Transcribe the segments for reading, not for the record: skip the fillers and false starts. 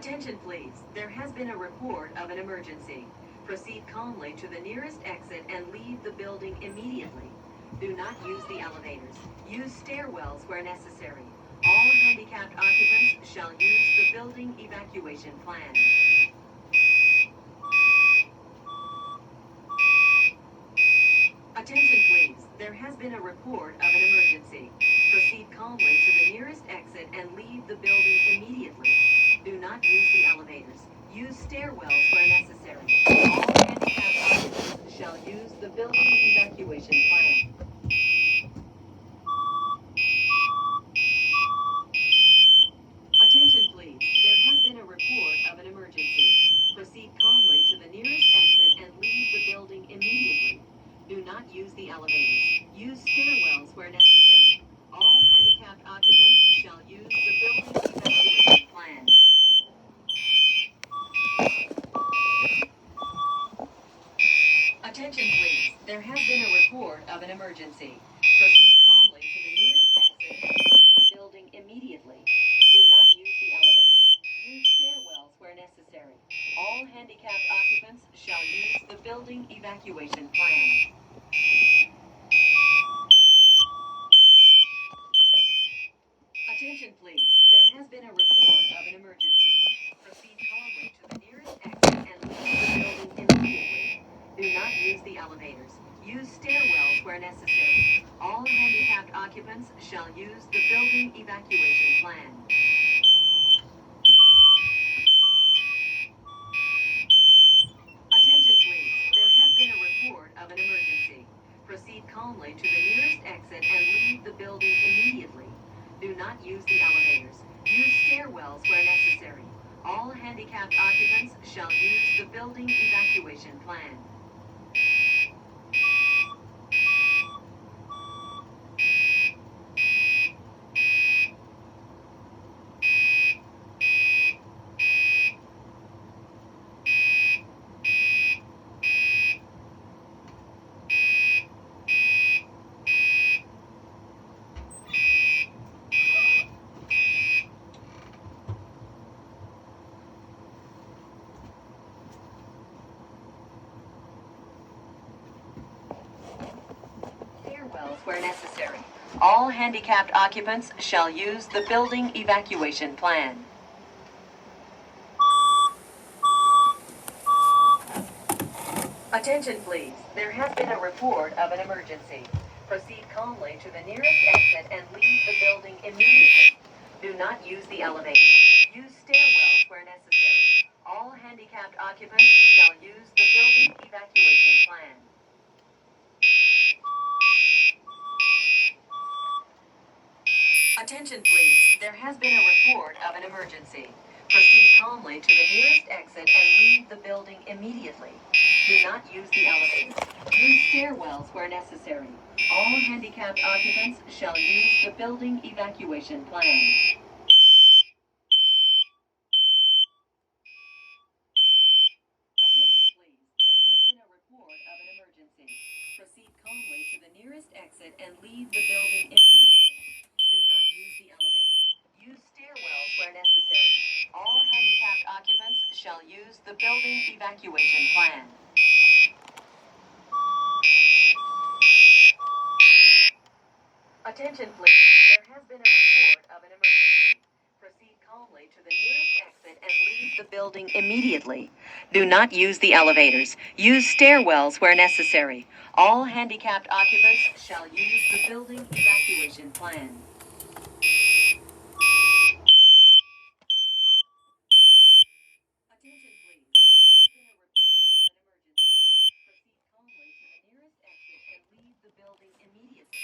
Attention please, there has been a report of an emergency. Proceed calmly to the nearest exit and leave the building immediately. Do not use the elevators. Use stairwells where necessary. All handicapped occupants shall use the building evacuation plan. Attention please, there has been a report of an emergency. Proceed calmly to the nearest exit and leave the building immediately. Do not use the elevators. Use stairwells where necessary. All handicapped occupants shall use the building evacuation plan. Attention please, there has been a report of an emergency. Proceed calmly to the nearest exit and leave the building immediately. Do not use the elevators. Use stairwells where necessary. All handicapped occupants shall use the building evacuation plan. Attention please, there has been a report of an emergency. Proceed calmly to the nearest exit and leave the building immediately. Do not use the elevators. Use stairwells where necessary. All handicapped occupants shall use the building evacuation plan. Attention please, there has been a report of an emergency. Proceed calmly to the nearest exit and leave the building immediately. Do not use the elevators. Use stairwells where necessary. All handicapped occupants shall use the building evacuation plan. Attention please, there has been a report of an emergency. Proceed calmly to the nearest exit and leave the building immediately. Do not use the elevators. Use stairwells where necessary. All handicapped occupants shall use the building evacuation plan. Stairwells where necessary. All handicapped occupants shall use the building evacuation plan. Attention please, there has been a report of an emergency. Proceed calmly to the nearest exit and leave the building immediately. Do not use the elevators. Use stairwells where necessary. All handicapped occupants shall use the building evacuation plan. Attention please, there has been a report of an emergency. Proceed calmly to the nearest exit and leave the building immediately. Do not use the elevators. Use stairwells where necessary. All handicapped occupants shall use the building evacuation plan. Attention please, there has been a report of an emergency. Proceed calmly to the nearest exit and leave the building immediately. Do not use the elevators. Use stairwells where necessary. All handicapped occupants shall use the building evacuation plan. Attention please, there has been a report of an emergency. Proceed calmly to the nearest exit and leave the building immediately. Do not use the elevators. Use stairwells where necessary. All handicapped occupants shall use the building evacuation plan. Attention please, there has been a report of an emergency. Proceed calmly to the nearest exit and leave the building immediately.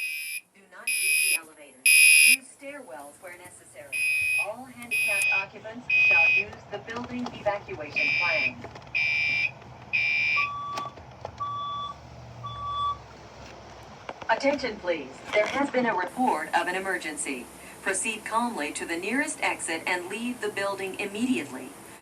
Do not use the elevators. Use stairwells where necessary. All handicapped occupants shall use the building evacuation plan. Attention please, there has been a report of an emergency. Proceed calmly to the nearest exit and leave the building immediately.